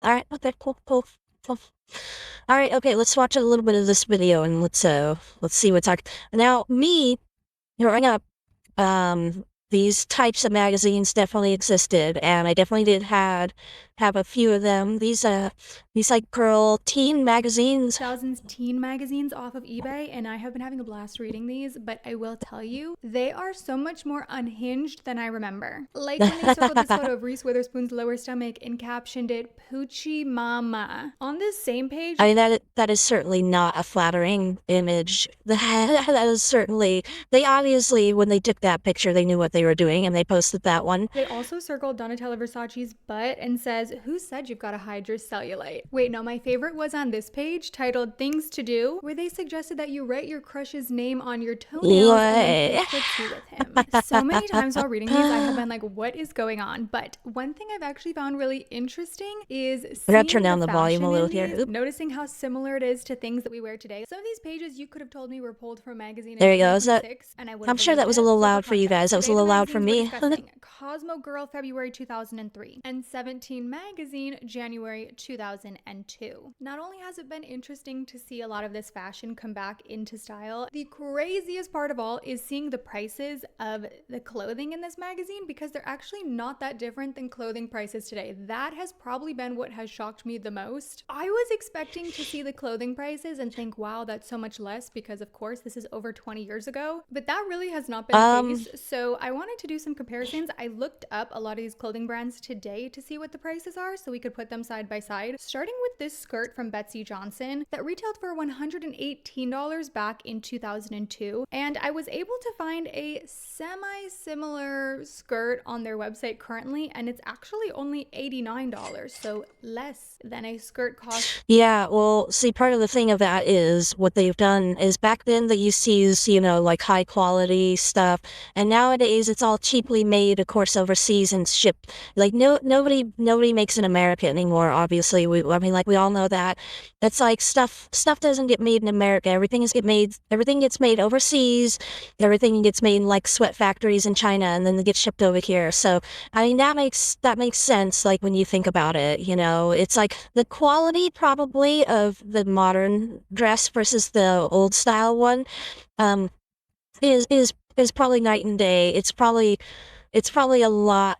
All right. Okay. Cool. Cool. Cool. All right. Okay. Let's watch a little bit of this video and let's see what's talking. Now, me growing up, um, these types of magazines definitely existed, and I definitely did have a few of them. These like girl teen magazines. Thousands teen magazines off of eBay, and I have been having a blast reading these, but I will tell you, they are so much more unhinged than I remember. Like when they circled this photo of Reese Witherspoon's lower stomach and captioned it, Poochie Mama. On this same page, I mean, that is certainly not a flattering image. That is certainly, they obviously, when they took that picture, they knew what they were doing and they posted that one. they also circled Donatella Versace's butt and says, who said you've got to hide your cellulite? Wait, no, my favorite was on this page titled Things to Do, where they suggested that you write your crush's name on your toenails and then play footsie with him. So many times while reading these, I have been like, what is going on? But one thing I've actually found really interesting is I gotta turn seeing down the the volume a fashion little in here. these, Oop. noticing how similar it is to things that we wear today. Some of these pages you could have told me were pulled from a magazine in There you go. Is that, 2026, and I would I'm have sure that believed was a it. little So for loud for you guys. context, That was a today the little loud for magazines we're me. discussing Cosmo Girl February 2003 and 17 Magazine January 2002. Not only has it been interesting to see a lot of this fashion come back into style, the craziest part of all is seeing the prices of the clothing in this magazine, because they're actually not that different than clothing prices today. That has probably been what has shocked me the most. I was expecting to see the clothing prices and think, wow, that's so much less, because of course this is over 20 years ago, but that really has not been the Um, case. So I wanted to do some comparisons. I looked up a lot of these clothing brands today to see what the prices are so we could put them side by side, starting with this skirt from Betsy Johnson that retailed for $118 back in 2002, and I was able to find a semi-similar skirt on their website currently, and it's actually only $89, so less than a skirt cost. yeah, well, see, part of the thing of that is what they've done is back then they used to use, like high quality stuff, and nowadays it's all cheaply made, of course, overseas and shipped. Like nobody makes in America anymore. Obviously, I mean, like we all know that. It's like stuff doesn't get made in America. Everything gets made overseas. Everything gets made in like sweat factories in China, and then they get shipped over here. So I mean, that makes sense, like, when you think about it, it's like the quality probably of the modern dress versus the old style one, um, is probably night and day. It's probably a lot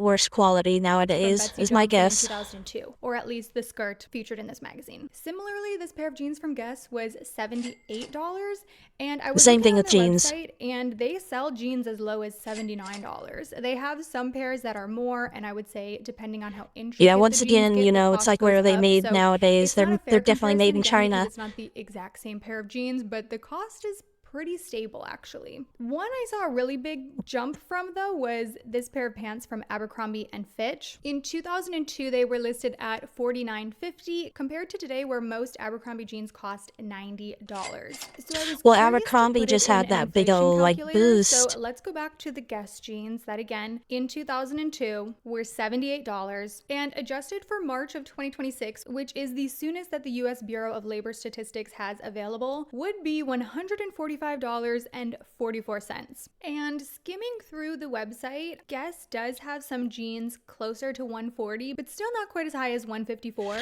worse quality From nowadays, Betsy is my Johnson in guess. 2002, or at least the skirt featured in this magazine. Similarly, this pair of jeans from Guess was $78, and I was Same looking thing on with their jeans. website, and they sell jeans as low as $79. They have some pairs that are more, and I would say, depending on how Yeah, intricate the once jeans again, get, the it's cost like where goes are they up. made So nowadays? it's not a They're fair definitely made comparison, in again, because China. it's not the exact same pair of jeans, but the cost is pretty stable actually. One I saw a really big jump from though was this pair of pants from Abercrombie and Fitch. In 2002 they were listed at $49.50 compared to today where most Abercrombie jeans cost $90. So I was Well, curious to Abercrombie put it just in had an that big inflation old like calculator. So boost. let's go back to the Guess jeans that again in 2002 were $78 and adjusted for March of 2026, which is the soonest that the US Bureau of Labor Statistics has available, would be $145.44. And skimming through the website, Guess does have some jeans closer to 140, but still not quite as high as 154.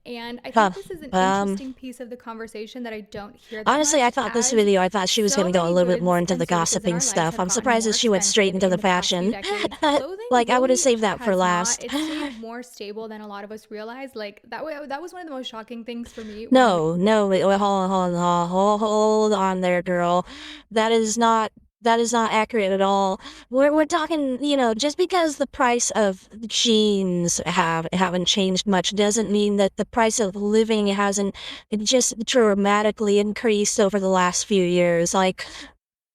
And I Huh. think this is an Um, interesting piece of the conversation that I don't hear that Honestly, I much, thought this as video, I thought she was so going to go a many little bit more goods into and the services in gossiping our lives stuff. have I'm gotten surprised that more she went straight expensive into in the the past few fashion. decades. Clothing Like, I would have really saved that for has not. last. It's stayed more stable than a lot of us realize. Like that was one of the most shocking things for me when we. No, no, wait, hold on, hold on there, girl. That is not that is not accurate at all. We're talking, just because the price of jeans haven't changed much doesn't mean that the price of living hasn't it just dramatically increased over the last few years. Like,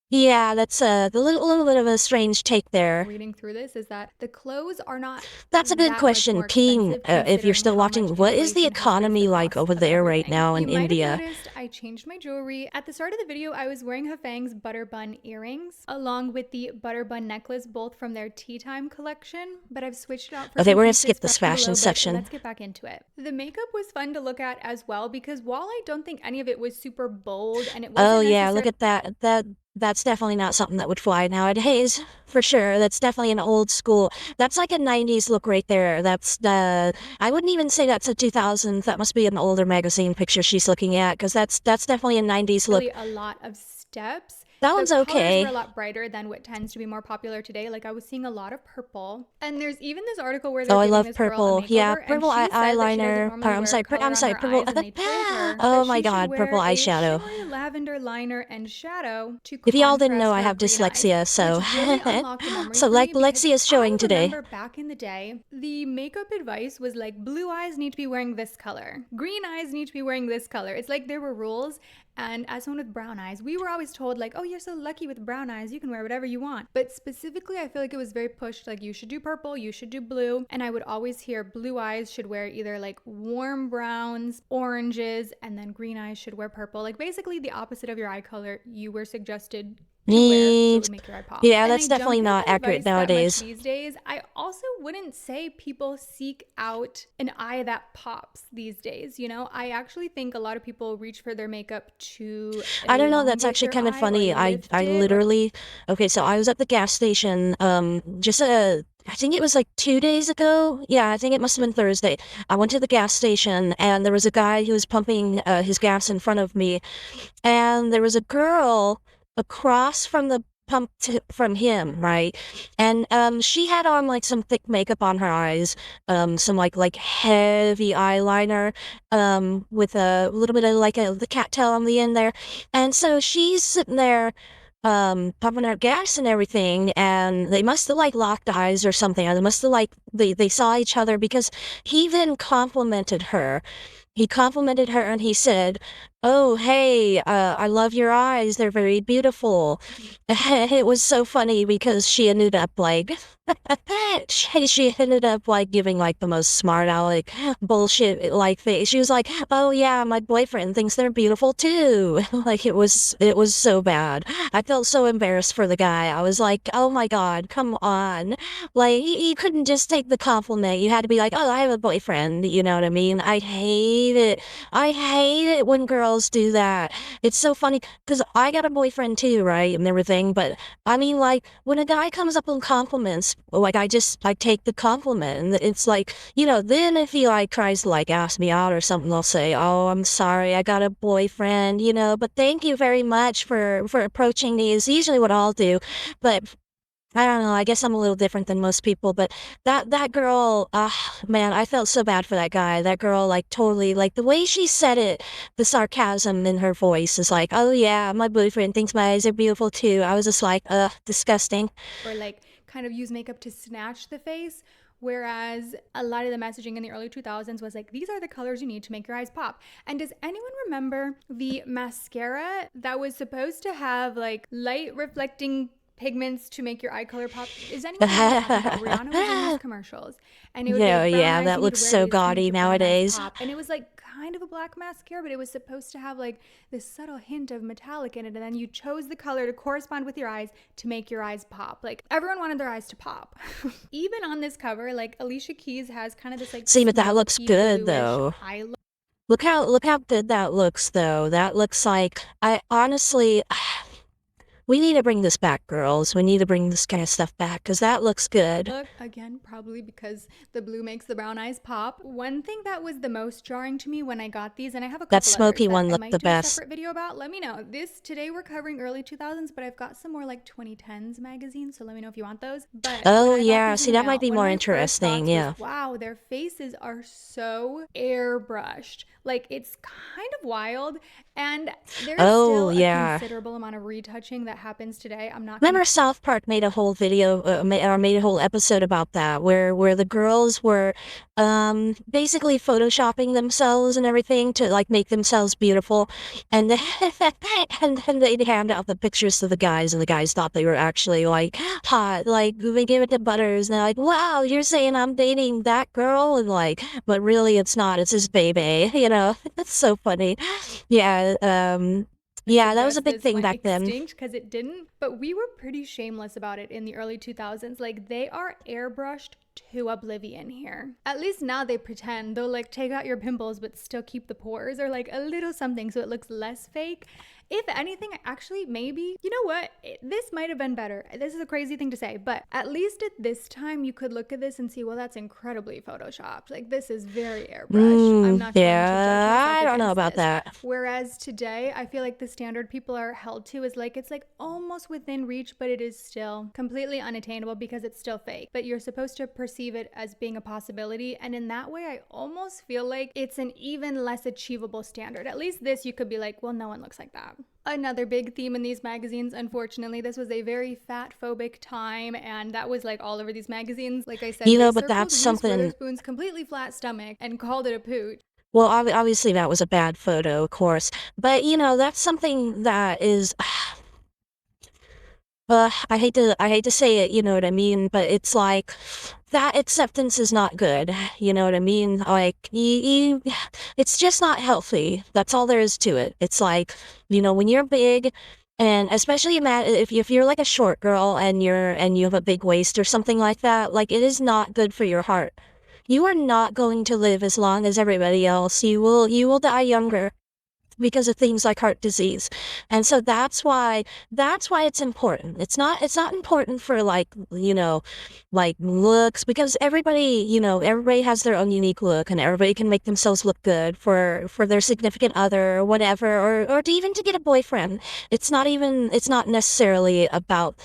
yeah, that's a little bit of a strange take there. Reading through this is that the clothes are not That's a good that much question, more Ping. expensive If you're considering still how much watching, what is the inflation has raised the economy like cost over of there right everything. now in You might have India? noticed I changed my jewelry. At the start of the video, I was wearing Hafang's butter bun earrings along with the butter bun necklace, both from their tea time collection, but I've switched it out for Okay, some we're gonna pieces skip from this fashion Halo, but section. let's get back into it. The makeup was fun to look at as well because while I don't think any of it was super bold and it Oh wasn't yeah, necessarily look at that. That's definitely not something that would fly nowadays, for sure. That's definitely an old school. That's like a 90s look right there. That's the I wouldn't even say that's a 2000s. That must be an older magazine picture she's looking at because that's definitely a 90s look. Really a lot of steps. That The one's colors were a okay. lot brighter than what tends to be more popular today. Like I was seeing a lot of purple. And there's even this article where Oh, they're I giving love this girl a purple. Yeah, makeover and purple she says that she doesn't eyeliner. normally wear color I'm on sorry, her purple. eyes and they told her Oh that my she should God, purple wear a eyeshadow. shimmery lavender liner and shadow to If y'all didn't know, contrast I her have green eyes, dyslexia, which so really unlocked a memory so for like me because Lexia's I showing today. remember back in the day, the makeup advice was like blue eyes need to be wearing this color, green eyes need to be wearing this color. It's like there were rules. And as someone with brown eyes, we were always told, like, oh, you're so lucky with brown eyes, you can wear whatever you want. But specifically, I feel like it was very pushed, like, you should do purple, you should do blue. And I would always hear blue eyes should wear either like warm browns, oranges, and then green eyes should wear purple. Like, basically, the opposite of your eye color you were suggested to wear so it Neat. would make your eye pop. Yeah, And that's I don't definitely hear not that accurate advice that much nowadays. these days. I also wouldn't say people seek out an eye that pops these days, you know? I actually think a lot of people reach for their makeup to I don't know, that's elongate actually their kind of eye or funny. lift I it or literally okay, so I was at the gas station just I think it was like 2 days ago. Yeah, I think it must have been Thursday. I went to the gas station and there was a guy who was pumping his gas in front of me, and there was a girl across from the from him, right? And she had on like some thick makeup on her eyes, some like heavy eyeliner, with a little bit of like the cattail on the end there. And so she's sitting there pumping out gas and everything, and they must have like locked eyes or something. Or they must have like they saw each other because he then complimented her. He complimented her and he said, "Oh, hey, I love your eyes. They're very beautiful." It was so funny because she ended up like, she ended up like giving like the most smart aleck bullshit like face. She was like, "Oh yeah, my boyfriend thinks they're beautiful too." Like it was so bad. I felt so embarrassed for the guy. I was like, "Oh my God, come on." Like, you couldn't just take the compliment. You had to be like, "Oh, I have a boyfriend." You know what I mean? I hate it. I hate it when girls do that. It's so funny because I got a boyfriend too, right? And everything. But I mean, like, when a guy comes up with compliments, like, I take the compliment. And it's like, then if he like tries to like ask me out or something, I'll say, "Oh, I'm sorry. I got a boyfriend, but thank you very much for approaching me," is usually what I'll do. But I don't know. I guess I'm a little different than most people, but that girl, man, I felt so bad for that guy. That girl, like, totally, like, the way she said it, the sarcasm in her voice is like, "Oh yeah, my boyfriend thinks my eyes are beautiful too." I was just like, disgusting. like kind of use makeup to snatch the face. Whereas a lot of the messaging in the early 2000s was like, these are the colors you need to make your eyes pop. And does anyone remember the mascara that was supposed to have like light reflecting pigments to make your eye color pop? Is anyone know what I'm talking about? Rihanna was in these commercials and it would be Yeah, like brown yeah, eyes, that you need to looks wear so this to make gaudy your brown eyes nowadays. pop. And it was like kind of a black mascara, but it was supposed to have like this subtle hint of metallic in it. And then you chose the color to correspond with your eyes to make your eyes pop. Like everyone wanted their eyes to pop. Even on this cover, like Alicia Keys has kind of this like See, but that looks smoky good bluish though. eye look. Look how good that looks though. That looks like I honestly we need to bring this back, girls. We need to bring this kind of stuff back because that looks good. Again, probably because the blue makes the brown eyes pop. One thing that was the most jarring to me when I got these, and I have a That couple others smoky that one I looked the might do a best. separate video about, let me know. Today we're covering early 2000s, but I've got some more like 2010s magazines, so let me know if you want those. But when Oh I got yeah, these in see the that might mail, be one of more my first interesting, thoughts was, yeah. wow, their faces are so airbrushed. Like it's kind of wild, and there's Oh still a yeah. considerable amount of retouching that happens today. I'm not gonna Remember South Park made a whole video, or made a whole episode about that, where the girls were, basically photoshopping themselves and everything to like make themselves beautiful, and then, and then they'd hand out the pictures to the guys, and the guys thought they were actually like hot, like they give it to Butters, and they're like, "Wow, you're saying I'm dating that girl," and like, but really it's not, it's his baby, It's so funny. Yeah, yeah, that was a suggest big this thing went back then. extinct because it didn't, but we were pretty shameless about it in the early 2000s. Like they are airbrushed to oblivion here. At least now they pretend they'll like take out your pimples but still keep the pores or like a little something so it looks less fake. If anything, actually, maybe, you know what? This might have been better. This is a crazy thing to say, but at least at this time, you could look at this and see, well, that's incredibly photoshopped. Like, this is very airbrushed. I'm not going to judge myself I don't know against about this. that. Whereas today, I feel like the standard people are held to is like, it's like almost within reach, but it is still completely unattainable because it's still fake. But you're supposed to perceive it as being a possibility. And in that way, I almost feel like it's an even less achievable standard. At least this, you could be like, well, no one looks like that. Another big theme in these magazines, unfortunately, this was a very fat-phobic time, and that was like all over these magazines. Like I said, You know, they but that's circled Reese something. Witherspoon's completely flat stomach and called it a pooch. Well, obviously that was a bad photo, of course. But you know, that's something that is. I hate to say it, you know what I mean, but it's like that acceptance is not good, you know what I mean? Like it's just not healthy. That's all there is to it. It's like, you know, when you're big, and especially if you're like a short girl and you have a big waist or something like that, like it is not good for your heart. You are not going to live as long as everybody else. You will die younger because of things like heart disease. And so that's why it's important. It's not important for like, you know, like looks, because everybody has their own unique look, and everybody can make themselves look good for their significant other or whatever, or to even to get a boyfriend. It's not necessarily about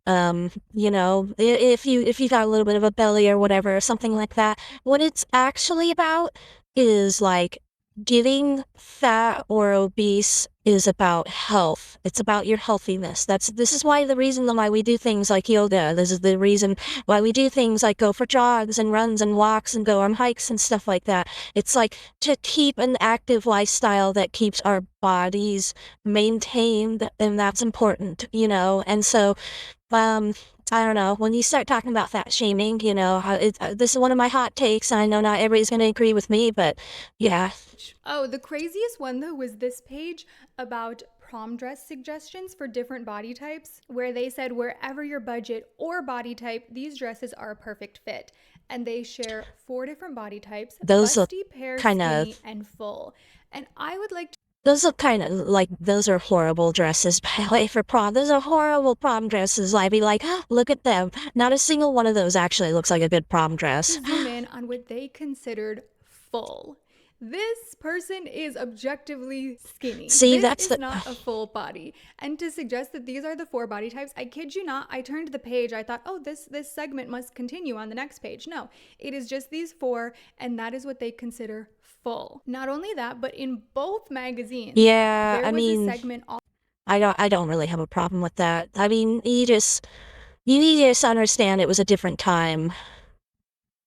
if you got a little bit of a belly or whatever or something like that. What it's actually about is like getting fat or obese is about health. It's about your healthiness. This is why the reason why we do things like yoga. This is the reason why we do things like go for jogs and runs and walks and go on hikes and stuff like that. It's like to keep an active lifestyle that keeps our bodies maintained, and that's important, you know. And so I don't know, when you start talking about fat shaming, you know, this is one of my hot takes, and I know not everybody's going to agree with me, but yeah. Oh, the craziest one though was this page about prom dress suggestions for different body types, where they said wherever your budget or body type, these dresses are a perfect fit. And they share 4 different body types: Those look busty, pear, kind skinny, of and full. And I would like to Those look kind of like those are horrible dresses, by the way, for prom. Those are horrible prom dresses. I'd be like, look at them. Not a single one of those actually looks like a good prom dress. zoom in on what they considered full. This person is objectively skinny. See, this is not a full body. And to suggest that these are the 4 body types, I kid you not, I turned to the page, I thought, oh, this segment must continue on the next page. No, it is just these 4, and that is what they consider full. Not only that, but in both magazines, yeah, there was a segment I don't really have a problem with that. I mean, you need to just understand it was a different time.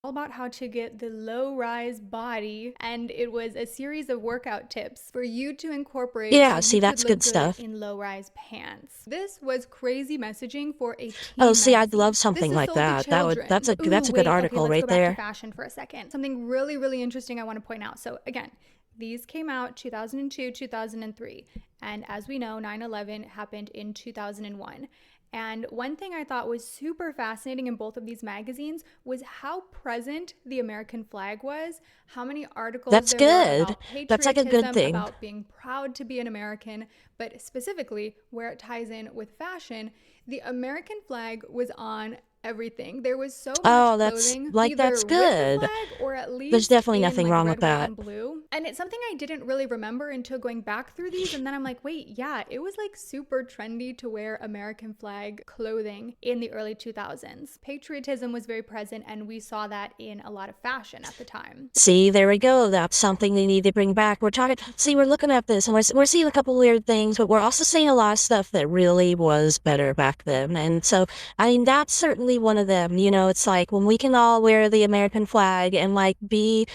all about how to get the low-rise body, and it was a series of workout tips for you to incorporate. Yeah, so see, you that's could look good stuff. in low-rise pants. This was crazy messaging for a teen Oh, see, I'd magazine. love something This is like sold to that. children. That's a Ooh, good wait, article okay, let's right go back there. to fashion for a second. Something really, really interesting I want to point out. So again, these came out 2002, 2003. And as we know, 9/11 happened in 2001. And one thing I thought was super fascinating in both of these magazines was how present the American flag was, how many articles That's there were good. about That's like a good patriotism, thing. about being proud to be an American, but specifically where it ties in with fashion, the American flag was on everything. There was so much clothing, that's either good. with the flag or at least There's definitely in nothing like wrong red, with white, that. and blue. And it's something I didn't really remember until going back through these, and then I'm like, wait, yeah, it was like super trendy to wear American flag clothing in the early 2000s. Patriotism was very present, and we saw that in a lot of fashion at the time. See, there we go. That's something they need to bring back. We're looking at this, and we're seeing a couple weird things, but we're also seeing a lot of stuff that really was better back then. And so, I mean, that's certainly one of them. It's like when we can all wear the American flag and like be,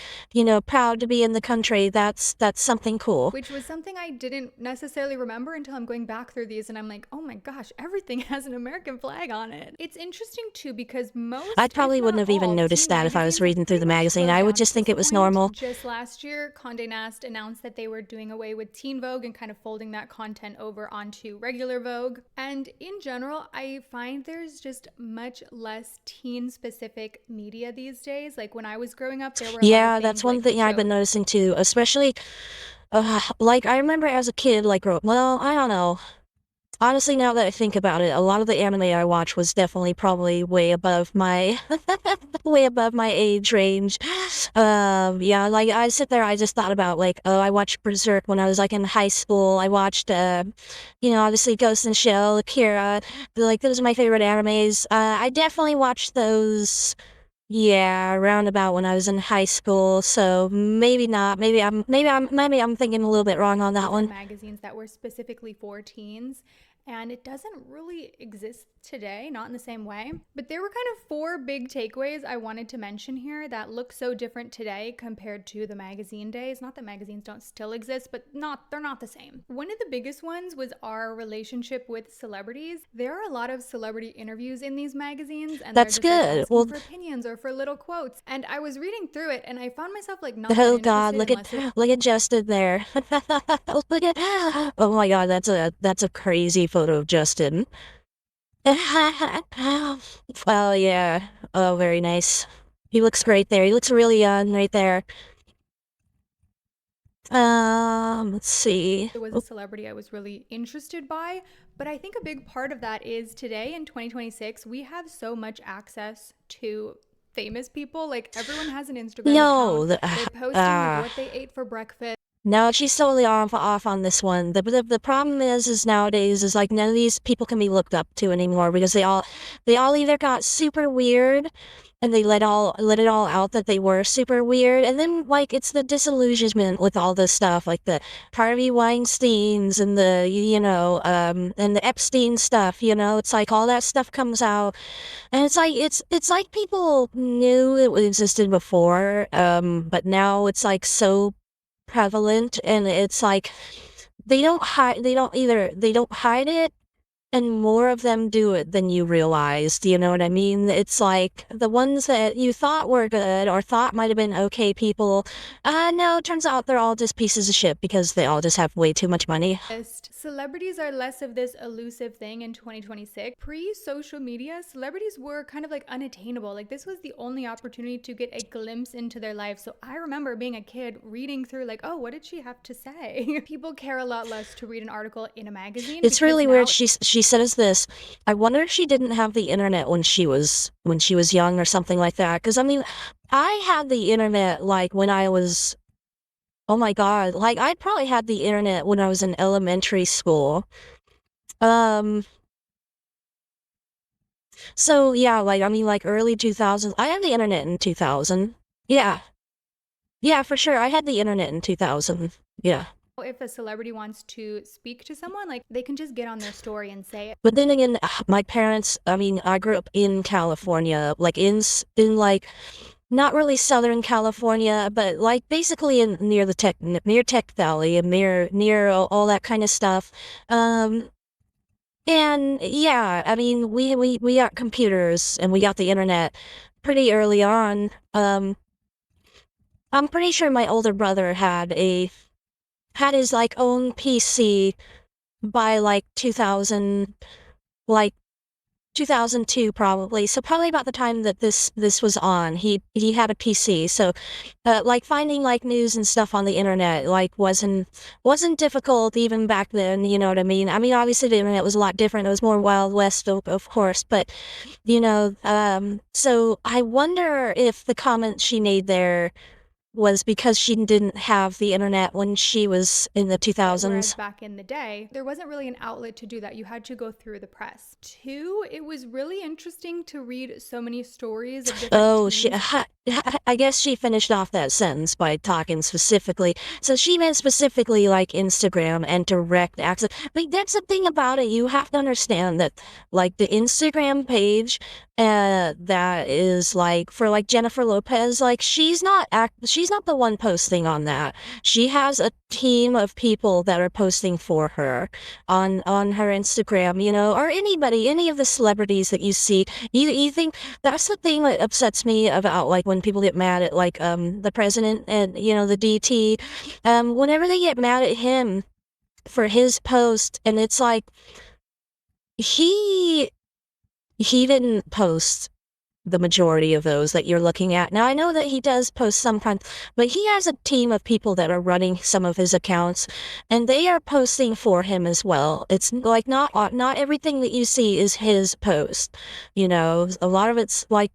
proud to be in the country country, that's something cool. Which was something I didn't necessarily remember until I'm going back through these and I'm like, oh my gosh, everything has an American flag on it. It's interesting too because I most, if probably wouldn't not have even all, noticed teen that if I was magazines have reading through pretty the much magazine. slowed I would down at just think this it was point. normal. Just last year, Condé Nast announced that they were doing away with Teen Vogue and kind of folding that content over onto regular Vogue. And in general, I find there's just much less teen-specific media these days. Like when I was growing up, there were a lot of Yeah, things that's one like thing I've been shows. noticing too, especially like I remember as a kid, like well, I don't know. Honestly, now that I think about it, a lot of the anime I watched was definitely probably way above my way above my age range. Yeah, like I sit there, I just thought about like, oh, I watched Berserk when I was like in high school. I watched, obviously Ghost in the Shell, Akira. Like those are my favorite animes. I definitely watched those. Yeah, around about when I was in high school. So maybe not. Maybe I'm thinking a little bit wrong on that And one. magazines that were specifically for teens. And it doesn't really exist today, not in the same way. But there were kind of four big takeaways I wanted to mention here that look so different today compared to the magazine days. Not that magazines don't still exist, but they're not the same. One of the biggest ones was our relationship with celebrities. There are a lot of celebrity interviews in these magazines, and they're That's just like good. asking Well, for opinions or for little quotes. And I was reading through it, and I found myself like not that oh God, interested unless it look at Justin there. Look at oh my God, that's a crazy photo of Justin. Oh yeah. Oh, very nice. He looks great there. He looks really young right there. Let's see. was a celebrity I was really interested by. But I think a big part of that is today in 2026, we have so much access to famous people. Like everyone has an Instagram account. No, They're posting like what they ate for breakfast. no, she's totally off on this one. The problem is nowadays is like none of these people can be looked up to anymore because they all either got super weird and they let it all out that they were super weird, and then like it's the disillusionment with all this stuff like the Harvey Weinstein's and and the Epstein stuff. It's like all that stuff comes out, and it's like people knew it existed before, but now it's like so prevalent, and it's like they don't hide it, and more of them do it than you realize. Do you know what I mean? It's like the ones that you thought were good or thought might have been okay people, no, it turns out they're all just pieces of shit because they all just have way too much money. Celebrities are less of this elusive thing in 2026. Pre social media, celebrities were kind of like unattainable. Like, this was the only opportunity to get a glimpse into their life. So, I remember being a kid reading through, like, oh, what did she have to say? People care a lot less to read an article in a magazine. It's really now weird. She says this. I wonder if she didn't have the internet when she was young or something like that. Because I mean, I had the internet like when I was, oh my God, like I probably had the internet when I was in elementary school. Um, so yeah, like I mean, like early 2000s. I had the internet in 2000. Yeah, yeah, for sure. I had the internet in 2000. Yeah. if a celebrity wants to speak to someone, like they can just get on their story and say it. But then again, my parents, I mean, I grew up in California, like in like not really Southern California, but like basically near Tech Valley and near all that kind of stuff. Um, and yeah, I mean, we got computers and we got the internet pretty early on. I'm pretty sure my older brother had his like own PC by like 2000, like 2002 probably. So probably about the time that this was on, he had a PC. So like finding like news and stuff on the internet like wasn't difficult even back then, you know what I mean? I mean, obviously the internet was a lot different. It was more Wild West, of course, but so I wonder if the comment she made there was because she didn't have the internet when she was in the Whereas 2000s. back in the day, there wasn't really an outlet to do that. You had to go through the press. Two, it was really interesting to read so many stories of different Oh, teens. I guess she finished off that sentence by talking specifically. So she meant specifically like Instagram and direct access. But that's the thing about it. You have to understand that like the Instagram page that is like for like Jennifer Lopez, like she's not the one posting on that. She has a team of people that are posting for her on her Instagram, or anybody, any of the celebrities that you see. You think that's the thing that upsets me about like when people get mad at like the president and the DT, whenever they get mad at him for his post, and it's like he he didn't post the majority of those that you're looking at. Now I know that he does post sometimes, but he has a team of people that are running some of his accounts, and they are posting for him as well. It's like not everything that you see is his post. A lot of it's like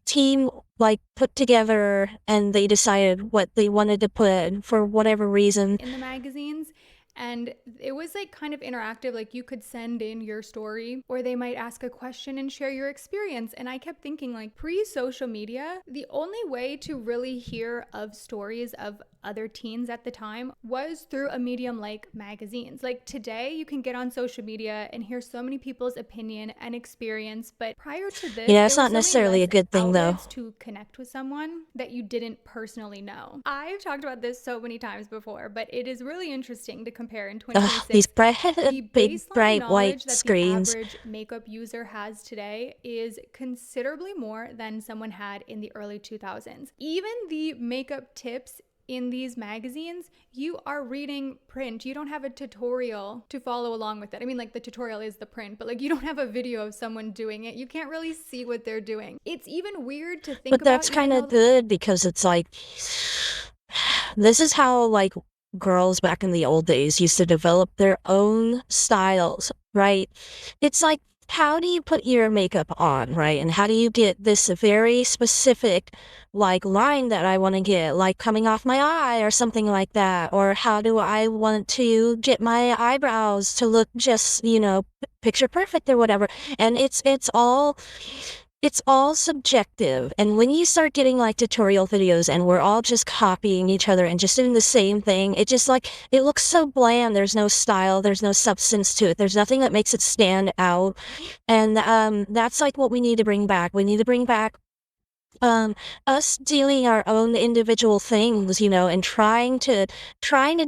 team like put together, and they decided what they wanted to put for whatever reason. In the magazines, and it was like kind of interactive. Like you could send in your story, or they might ask a question and share your experience. And I kept thinking, like, pre-social media, the only way to really hear of stories of other teens at the time was through a medium like magazines. Like today you can get on social media and hear so many people's opinion and experience, but prior to this, Yeah, there it's were not so many necessarily less a good thing though. outlets to connect with someone that you didn't personally know. I've talked about this so many times before, but it is really interesting to compare in Ugh, these 2026 the big baseline bright white knowledge that the screens. average makeup user has today is considerably more than someone had in the early 2000s. Even the makeup tips in these magazines, you are reading print. You don't have a tutorial to follow along with it. I mean, like the tutorial is the print, but like you don't have a video of someone doing it. You can't really see what they're doing. It's even weird to think But about, that's kind of good because it's like this is how like girls back in the old days used to develop their own styles, right? It's like, how do you put your makeup on, right? And how do you get this very specific like line that I want to get, like coming off my eye or something like that? Or how do I want to get my eyebrows to look just, picture perfect or whatever? And it's all subjective. And when you start getting like tutorial videos and we're all just copying each other and just doing the same thing, it just like, it looks so bland. There's no style, there's no substance to it. There's nothing that makes it stand out. And that's like what we need to bring back. We need to bring back um us doing our own individual things, and trying to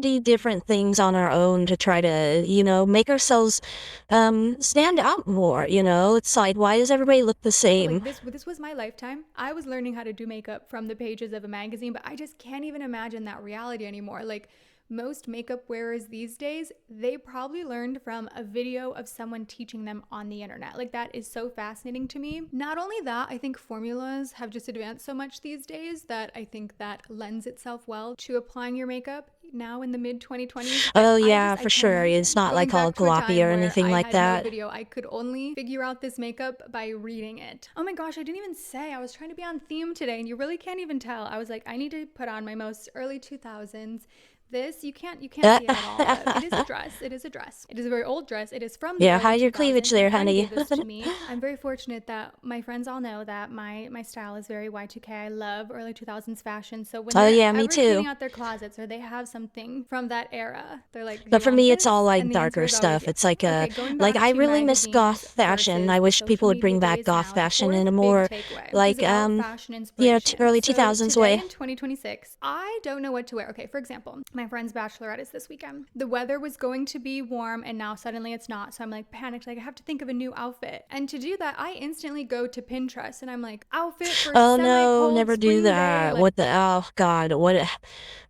do different things on our own to try to, make ourselves stand out more. It's like, why does everybody look the like same? this was my lifetime. I was learning how to do makeup from the pages of a magazine, but I just can't even imagine that reality anymore. Like most makeup wearers these days, they probably learned from a video of someone teaching them on the internet. Like that is so fascinating to me. Not only that, I think formulas have just advanced so much these days that I think that lends itself well to applying your makeup now in the mid 2020s. Oh I yeah, just I for can't sure. It's imagine not going like all back to a gloppy time or where anything I like had no that. video. I could only figure out this makeup by reading it. Oh my gosh, I didn't even say I was trying to be on theme today, and you really can't even tell. I was like, I need to put on my most early 2000s. This you can't see it at all, but it is a dress. It is a dress. It is a very old dress. It is from the Yeah, early hide your cleavage 2000s. My there, friend honey. gave this to me. I'm very fortunate that my friends all know that my style is very Y2K. I love early 2000s fashion. So when Oh they're yeah, me ever cleaning too. out their closets or they have something from that era, they're like, "Do But you for want me, it's all this?" like And the answer darker is always stuff. yes. It's like Okay, going like back I to really miss goth magazines fashion. versus I the wish people social would media bring back days goth now, the fashion fourth in a big more takeaway is like about fashion inspiration. early So 2000s today way. in 2026, I don't know what to wear. Okay, for example, my friend's bachelorette is this weekend. The weather was going to be warm and now suddenly it's not. So I'm like panicked, like I have to think of a new outfit. And to do that, I instantly go to Pinterest and I'm like, outfit for Oh no, semi-cold never do spring day. that. Like What the oh god,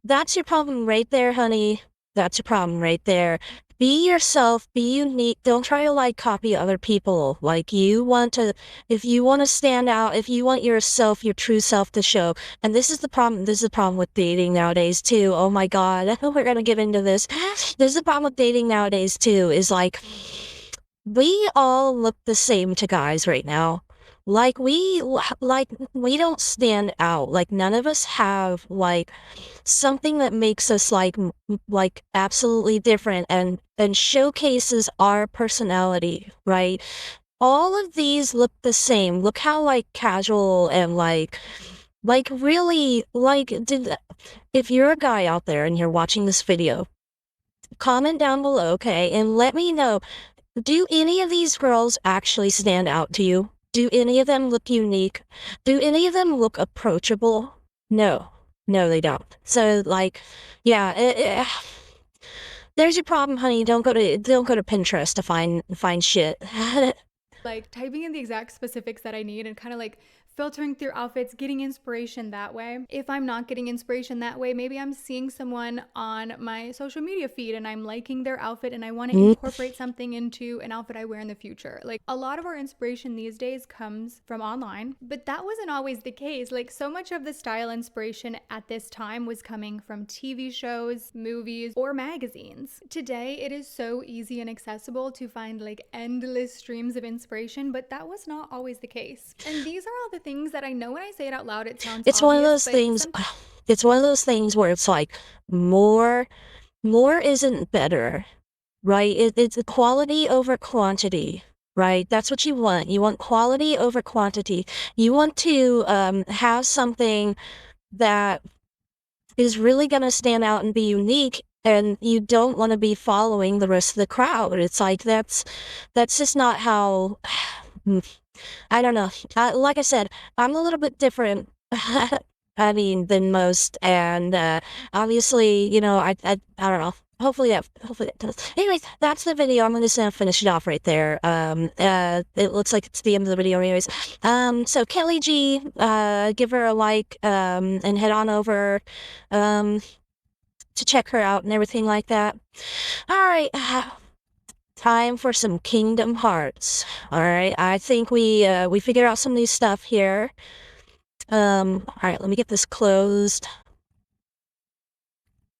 that's your problem right there, honey. That's your problem right there. Be yourself, be unique. Don't try to like copy other people. Like if you want to stand out, if you want yourself, your true self to show. And this is the problem. This is the problem with dating nowadays too. Oh my god, we're gonna get into this. This is the problem with dating nowadays too. Is like we all look the same to guys right now. Like we don't stand out. Like none of us have like something that makes us like absolutely different and showcases our personality, right? All of these look the same. Look how like casual and like Like, really, like, if you're a guy out there and you're watching this video, comment down below, okay, and let me know, do any of these girls actually stand out to you? Do any of them look unique? Do any of them look approachable? No. No, they don't. So, like, yeah, there's your problem, honey. Don't go to Pinterest to find shit. Like typing in the exact specifics that I need and kind of like filtering through outfits, getting inspiration that way. If I'm not getting inspiration that way, maybe I'm seeing someone on my social media feed and I'm liking their outfit and I want to incorporate something into an outfit I wear in the future. Like a lot of our inspiration these days comes from online, but that wasn't always the case. Like so much of the style inspiration at this time was coming from TV shows, movies, or magazines. Today, it is so easy and accessible to find like endless streams of inspiration, but that was not always the case. And these are all the things that I know when I say it out loud, it sounds It's obvious, one of those things. It's one of those things where it's like more isn't better, right? It's quality over quantity, right? That's what you want. You want quality over quantity. You want to have something that is really going to stand out and be unique, and you don't want to be following the rest of the crowd. It's like that's just not how. I don't know. Like I said, I'm a little bit different. I mean, than most, and obviously, you know, I don't know. Hopefully that does. Anyways, that's the video. I'm just gonna finish it off right there. It looks like it's the end of the video, anyways. So Kelly G, give her a like, and head on over, to check her out and everything like that. All right. Time for some Kingdom Hearts. All right, I think we figured out some new stuff here. All right, let me get this closed.